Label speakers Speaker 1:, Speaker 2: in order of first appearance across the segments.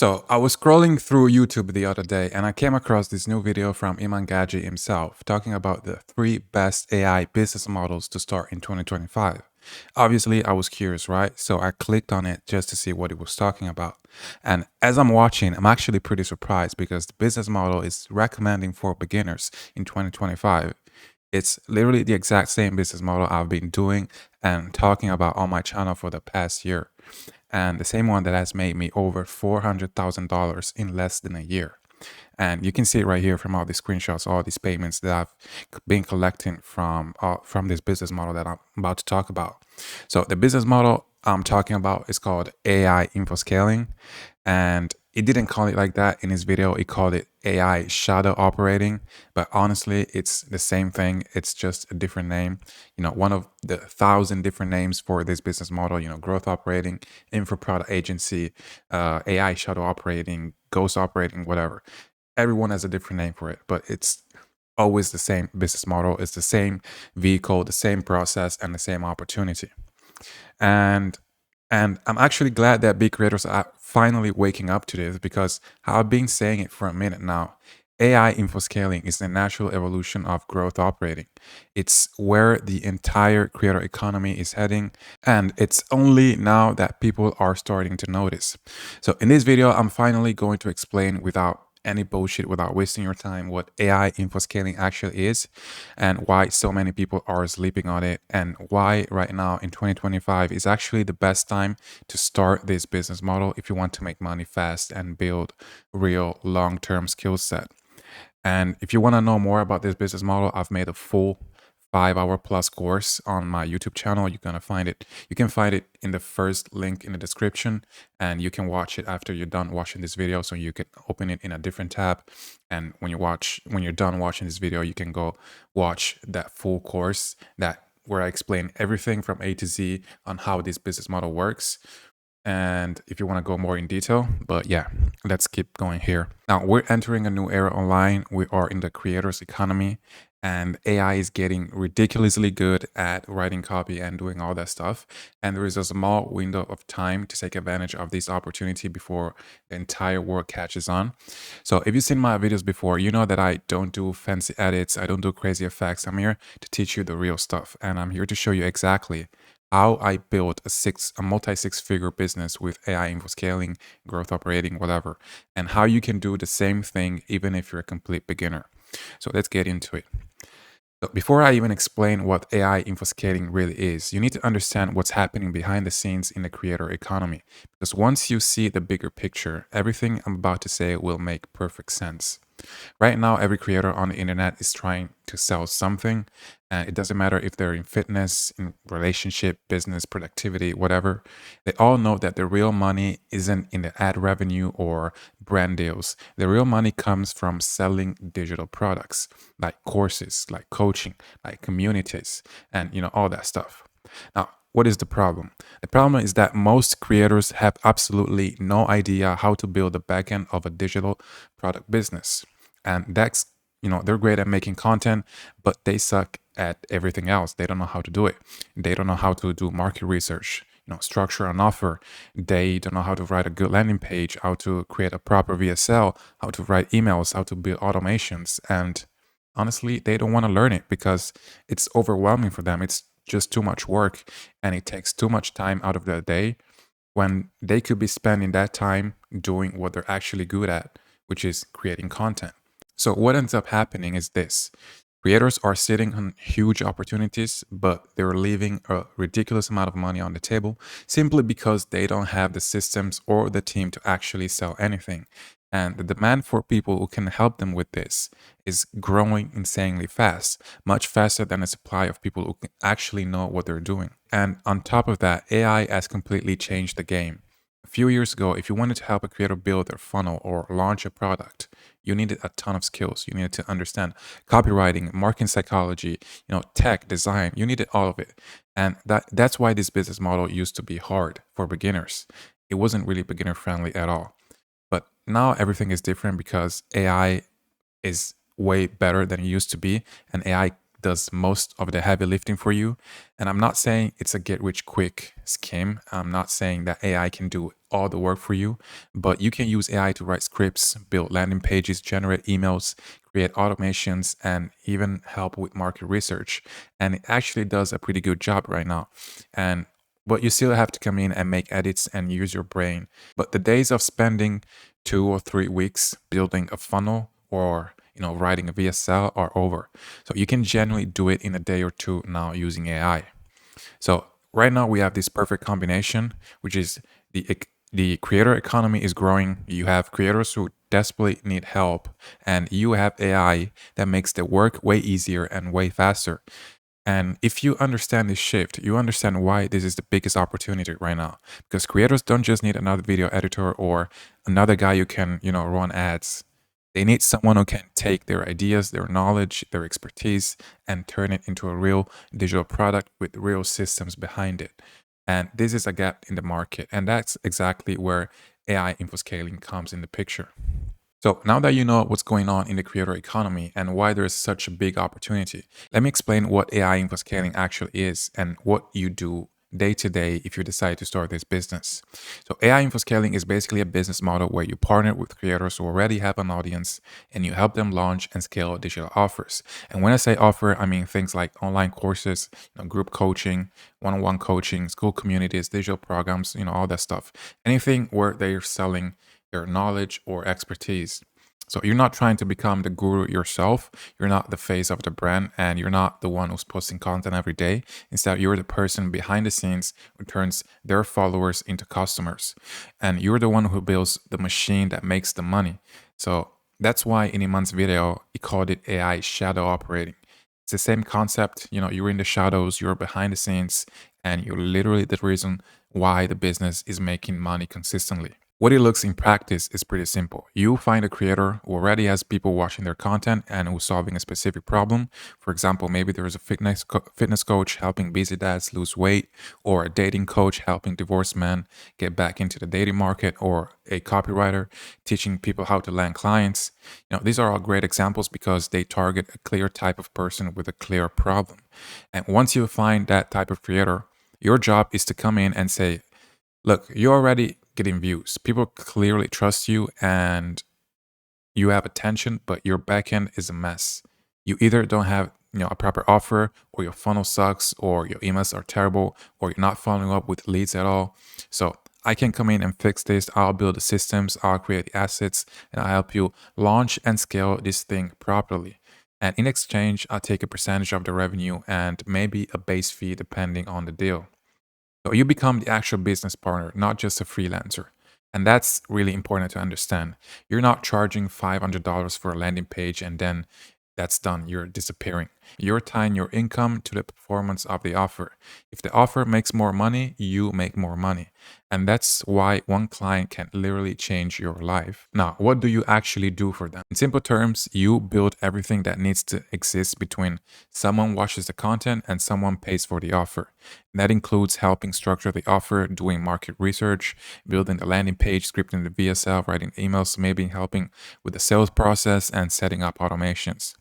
Speaker 1: So I was scrolling through YouTube the other day and I came across this new video from Iman Gadzhi himself talking about the three best AI business models to start in 2025. Obviously, I was curious, right? So I clicked on it just to see what he was talking about. And as I'm watching, I'm actually pretty surprised because the business model is recommending for beginners in 2025. It's literally the exact same business model I've been doing and talking about on my channel for the past year, and the same one that has made me over $400,000 in less than a year. And you can see it right here from all these screenshots, all these payments that I've been collecting from this business model that I'm about to talk about. So the business model I'm talking about is called AI infoscaling, and it didn't call it like that in his video. He called it AI shadow operating, but honestly, it's the same thing. It's just a different name. One of the 1,000 different names for this business model. Growth operating, info product agency, AI shadow operating, ghost operating, whatever. Everyone has a different name for it, but it's always the same business model. It's the same vehicle, the same process, and the same opportunity. And I'm actually glad that big creators are finally waking up to this, because I've been saying it for a minute now. AI infoscaling is the natural evolution of growth operating. It's where the entire creator economy is heading, and it's only now that people are starting to notice. So in this video, I'm finally going to explain without any bullshit, without wasting your time, what AI infoscaling actually is and why so many people are sleeping on it, and why right now in 2025 is actually the best time to start this business model if you want to make money fast and build real long-term skill set. And if you want to know more about this business model, I've made a full 5-hour plus course on my YouTube channel. You're gonna find it. You can find it in the first link in the description, and you can watch it after you're done watching this video. So you can open it in a different tab, and when you're done watching this video, you can go watch that full course where I explain everything from A to Z on how this business model works. And if you want to go more in detail, but yeah, let's keep going here. Now, we're entering a new era online. We are in the creators economy, and AI is getting ridiculously good at writing copy and doing all that stuff. And there is a small window of time to take advantage of this opportunity before the entire world catches on. So if you've seen my videos before, you know that I don't do fancy edits. I don't do crazy effects. I'm here to teach you the real stuff, and I'm here to show you exactly how I built a multi six-figure business with AI infoscaling, growth operating, whatever, and how you can do the same thing even if you're a complete beginner. So let's get into it. So before I even explain what AI infoscaling really is, you need to understand what's happening behind the scenes in the creator economy. Because once you see the bigger picture, everything I'm about to say will make perfect sense. Right now, every creator on the internet is trying to sell something, and it doesn't matter if they're in fitness, in relationship, business, productivity, whatever. They all know that the real money isn't in the ad revenue or brand deals. The real money comes from selling digital products like courses, like coaching, like communities, and all that stuff. Now, what is the problem? The problem is that most creators have absolutely no idea how to build the backend of a digital product business. And they're great at making content, but they suck at everything else. They don't know how to do it. They don't know how to do market research, structure an offer. They don't know how to write a good landing page, how to create a proper VSL, how to write emails, how to build automations. And honestly, they don't want to learn it because it's overwhelming for them. It's just too much work, and it takes too much time out of their day when they could be spending that time doing what they're actually good at, which is creating content. So what ends up happening is this. Creators are sitting on huge opportunities, but they're leaving a ridiculous amount of money on the table simply because they don't have the systems or the team to actually sell anything. And the demand for people who can help them with this is growing insanely fast, much faster than the supply of people who can actually know what they're doing. And on top of that, AI has completely changed the game. A few years ago, if you wanted to help a creator build their funnel or launch a product, you needed a ton of skills. You needed to understand copywriting, marketing psychology, tech, design. You needed all of it. And that's why this business model used to be hard for beginners. It wasn't really beginner friendly at all. But now everything is different because AI is way better than it used to be, and AI does most of the heavy lifting for you. And I'm not saying it's a get rich quick scheme. I'm not saying that AI can do all the work for you, but you can use AI to write scripts, build landing pages, generate emails, create automations, and even help with market research. And it actually does a pretty good job right now. And but you still have to come in and make edits and use your brain. But the days of spending 2 or 3 weeks building a funnel or writing a VSL are over. So you can generally do it in a day or two now using AI. So right now we have this perfect combination, which is the creator economy is growing. You have creators who desperately need help, and you have AI that makes the work way easier and way faster. And if you understand this shift, you understand why this is the biggest opportunity right now. Because creators don't just need another video editor or another guy who can, run ads. They need someone who can take their ideas, their knowledge, their expertise, and turn it into a real digital product with real systems behind it. And this is a gap in the market. And that's exactly where AI infoscaling comes in the picture. So now that you know what's going on in the creator economy and why there is such a big opportunity, let me explain what AI infoscaling actually is and what you do day to day if you decide to start this business. So AI infoscaling is basically a business model where you partner with creators who already have an audience and you help them launch and scale digital offers. And when I say offer, I mean things like online courses, group coaching, one-on-one coaching, school communities, digital programs, all that stuff. Anything where they're selling their knowledge or expertise. So you're not trying to become the guru yourself. You're not the face of the brand and you're not the one who's posting content every day. Instead, you're the person behind the scenes who turns their followers into customers. And you're the one who builds the machine that makes the money. So that's why in Iman's video, he called it AI shadow operating. It's the same concept. You're in the shadows, you're behind the scenes, and you're literally the reason why the business is making money consistently. What it looks in practice is pretty simple. You find a creator who already has people watching their content and who's solving a specific problem. For example, maybe there is a fitness coach helping busy dads lose weight, or a dating coach helping divorced men get back into the dating market, or a copywriter teaching people how to land clients. These are all great examples because they target a clear type of person with a clear problem. And once you find that type of creator, your job is to come in and say, look, you're already getting views. People clearly trust you and you have attention, but your backend is a mess. You either don't have a proper offer, or your funnel sucks, or your emails are terrible, or you're not following up with leads at all. So I can come in and fix this. I'll build the systems, I'll create the assets, and I'll help you launch and scale this thing properly. And in exchange, I'll take a percentage of the revenue and maybe a base fee depending on the deal. So you become the actual business partner, not just a freelancer. And that's really important to understand. You're not charging $500 for a landing page and then that's done. You're disappearing. You're tying your income to the performance of the offer. If the offer makes more money, you make more money. And that's why one client can literally change your life. Now, what do you actually do for them? In simple terms, you build everything that needs to exist between someone watches the content and someone pays for the offer. And that includes helping structure the offer, doing market research, building the landing page, scripting the VSL, writing emails, maybe helping with the sales process and setting up automations.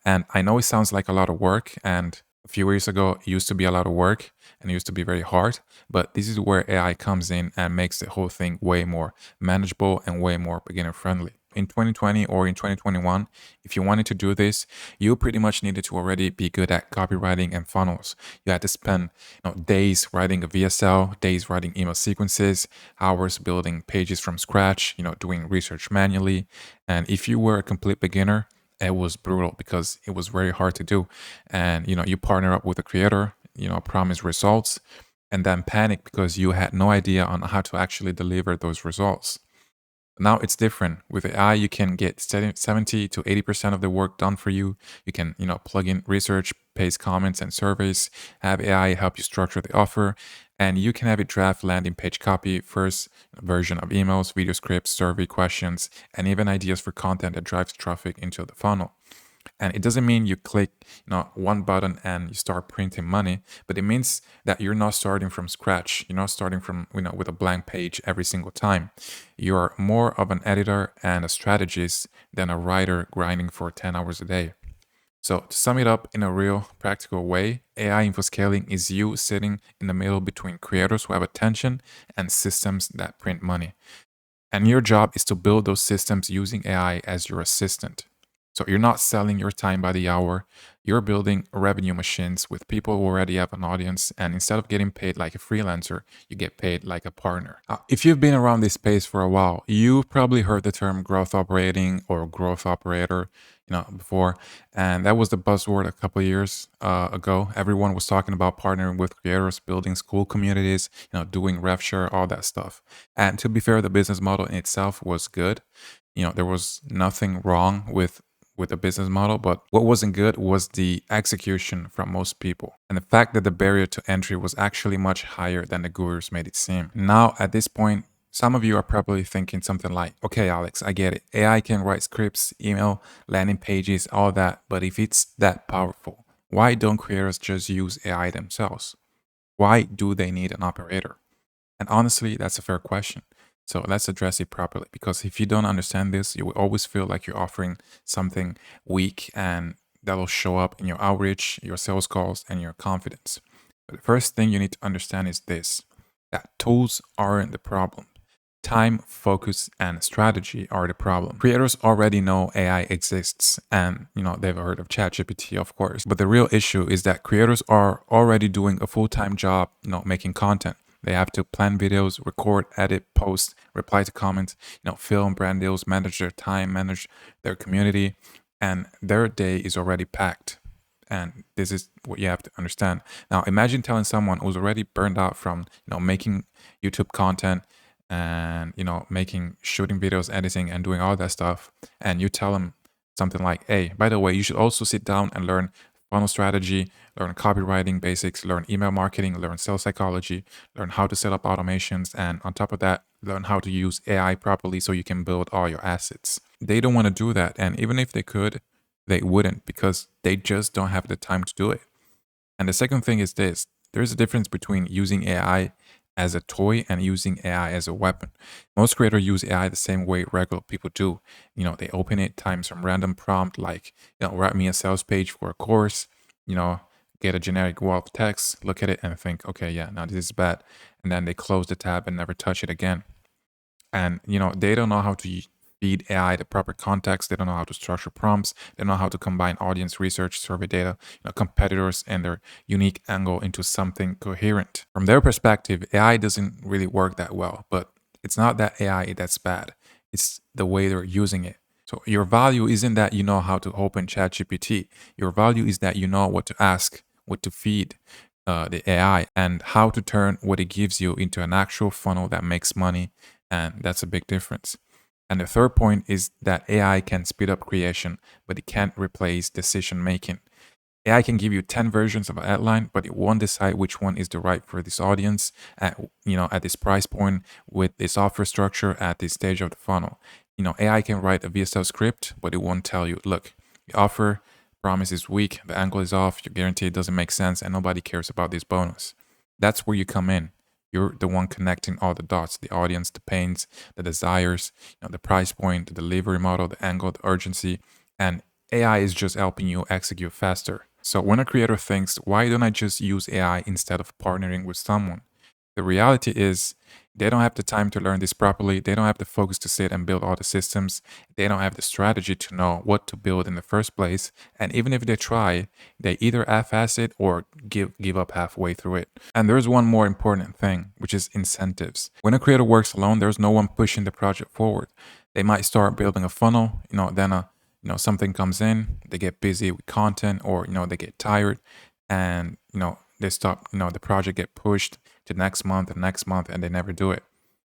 Speaker 1: And I know it sounds like a lot of work, and a few years ago, it used to be a lot of work and it used to be very hard. But this is where AI comes in and makes the whole thing way more manageable and way more beginner friendly. In 2020 or in 2021, if you wanted to do this, you pretty much needed to already be good at copywriting and funnels. You had to spend days writing a VSL, days writing email sequences, hours building pages from scratch, doing research manually. And if you were a complete beginner, it was brutal because it was very hard to do. And you partner up with a creator, promise results, and then panic because you had no idea on how to actually deliver those results. Now it's different. With AI, you can get 70 to 80% of the work done for you. You can, plug in research, paste comments and surveys, have AI help you structure the offer, and you can have it draft landing page copy, first version of emails, video scripts, survey questions, and even ideas for content that drives traffic into the funnel. And it doesn't mean you click one button and you start printing money, but it means that you're not starting from scratch. You're not starting from with a blank page every single time. You're more of an editor and a strategist than a writer grinding for 10 hours a day. So to sum it up in a real practical way, AI infoscaling is you sitting in the middle between creators who have attention and systems that print money. And your job is to build those systems using AI as your assistant. So you're not selling your time by the hour. You're building revenue machines with people who already have an audience. And instead of getting paid like a freelancer, you get paid like a partner. If you've been around this space for a while, you've probably heard the term growth operating or growth operator, before. And that was the buzzword a couple of years ago. Everyone was talking about partnering with creators, building school communities, doing rev share, all that stuff. And to be fair, the business model in itself was good. There was nothing wrong with the business model, but what wasn't good was the execution from most people. And the fact that the barrier to entry was actually much higher than the gurus made it seem. Now, at this point, some of you are probably thinking something like, okay, Alex, I get it. AI can write scripts, email, landing pages, all that. But if it's that powerful, why don't creators just use AI themselves? Why do they need an operator? And honestly, that's a fair question. So let's address it properly, because if you don't understand this, you will always feel like you're offering something weak, and that'll show up in your outreach, your sales calls, and your confidence. But the first thing you need to understand is this, that tools aren't the problem. Time, focus, and strategy are the problem. Creators already know AI exists, and they've heard of ChatGPT, of course. But the real issue is that creators are already doing a full-time job, making content. They have to plan videos, record, edit, post, reply to comments, film brand deals, manage their time, manage their community, and their day is already packed. And this is what you have to understand. Now, imagine telling someone who's already burned out from, making YouTube content and, making, shooting videos, editing, and doing all that stuff, and you tell them something like, hey, by the way, you should also sit down and learn funnel strategy, learn copywriting basics, learn email marketing, learn sales psychology, learn how to set up automations, and on top of that, learn how to use AI properly so you can build all your assets. They don't want to do that. And even if they could, they wouldn't, because they just don't have the time to do it. And the second thing is this, there's a difference between using AI as a toy and using AI as a weapon. Most creators use AI the same way regular people do. They open it, time some random prompt like, write me a sales page for a course, get a generic wall of text, look at it and think, okay, yeah, now this is bad. And then they close the tab and never touch it again. And, they don't know how to feed AI the proper context. They don't know how to structure prompts. They don't know how to combine audience research, survey data, competitors, and their unique angle into something coherent. From their perspective, AI doesn't really work that well, but it's not that AI that's bad. It's the way they're using it. So your value isn't that you know how to open ChatGPT. Your value is that you know what to ask, what to feed the AI, and how to turn what it gives you into an actual funnel that makes money. And that's a big difference. And the third point is that AI can speed up creation, but it can't replace decision making. AI can give you 10 versions of a headline, but it won't decide which one is the right for this audience at this price point, with this offer structure, at this stage of the funnel. AI can write a VSL script, but it won't tell you, look, the offer promise is weak, the angle is off, your guarantee doesn't make sense, and nobody cares about this bonus. That's where you come in. You're the one connecting all the dots, the audience, the pains, the desires, the price point, the delivery model, the angle, the urgency, and AI is just helping you execute faster. So when a creator thinks, why don't I just use AI instead of partnering with someone? The reality is they don't have the time to learn this properly. They don't have the focus to sit and build all the systems. They don't have the strategy to know what to build in the first place. And even if they try, they either half-ass it or give up halfway through it. And there's one more important thing, which is incentives. When a creator works alone, there's no one pushing the project forward. They might start building a funnel, then something comes in, they get busy with content, or they get tired, and they stop, the project get pushed to next month and next month, and they never do it.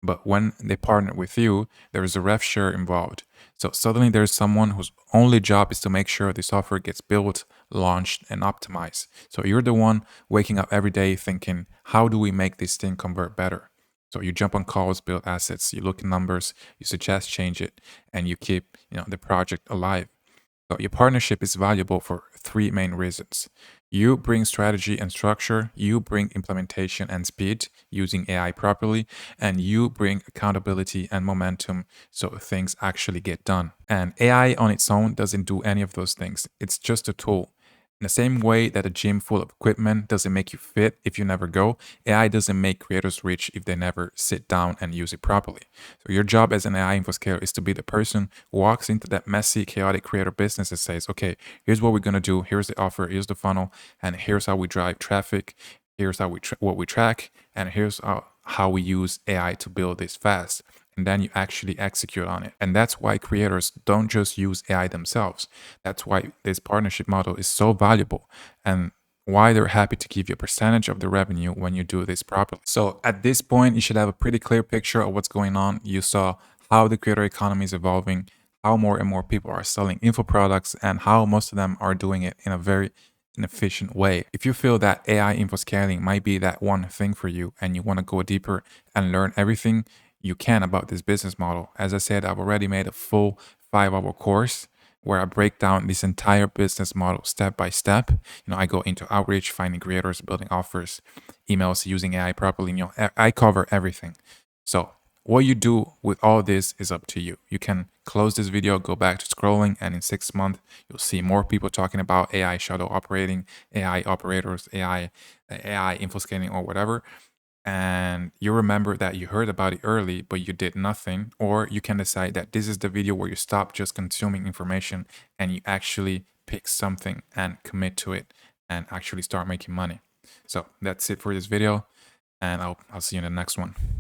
Speaker 1: But when they partner with you, there is a rev share involved. So suddenly there's someone whose only job is to make sure the software gets built, launched, and optimized. So you're the one waking up every day thinking, how do we make this thing convert better? So you jump on calls, build assets, you look at numbers, you suggest change it, and you keep the project alive. So your partnership is valuable for three main reasons. You bring strategy and structure, you bring implementation and speed using AI properly, and you bring accountability and momentum so things actually get done. And AI on its own doesn't do any of those things. It's just a tool. In the same way that a gym full of equipment doesn't make you fit if you never go, AI doesn't make creators rich if they never sit down and use it properly. So your job as an AI infoscaler is to be the person who walks into that messy, chaotic creator business and says, okay, here's what we're going to do. Here's the offer. Here's the funnel. And here's how we drive traffic. Here's how what we track. And here's how we use AI to build this fast. And then you actually execute on it. And that's why creators don't just use AI themselves. That's why this partnership model is so valuable and why they're happy to give you a percentage of the revenue when you do this properly. So at this point, you should have a pretty clear picture of what's going on. You saw how the creator economy is evolving, how more and more people are selling info products, and how most of them are doing it in a very inefficient way. If you feel that AI info scaling might be that one thing for you and you want to go deeper and learn everything you can about this business model, as I said, I've already made a full 5-hour course where I break down this entire business model step by step. I go into outreach, finding creators, building offers, emails, using AI properly. I cover everything. So what you do with all this is up to you. You can close this video, go back to scrolling, and in 6 months, you'll see more people talking about AI shadow operating, AI operators, AI info scaling, or whatever. And you remember that you heard about it early, but you did nothing. Or you can decide that this is the video where you stop just consuming information and you actually pick something and commit to it and actually start making money. So that's it for this video, and I'll see you in the next one.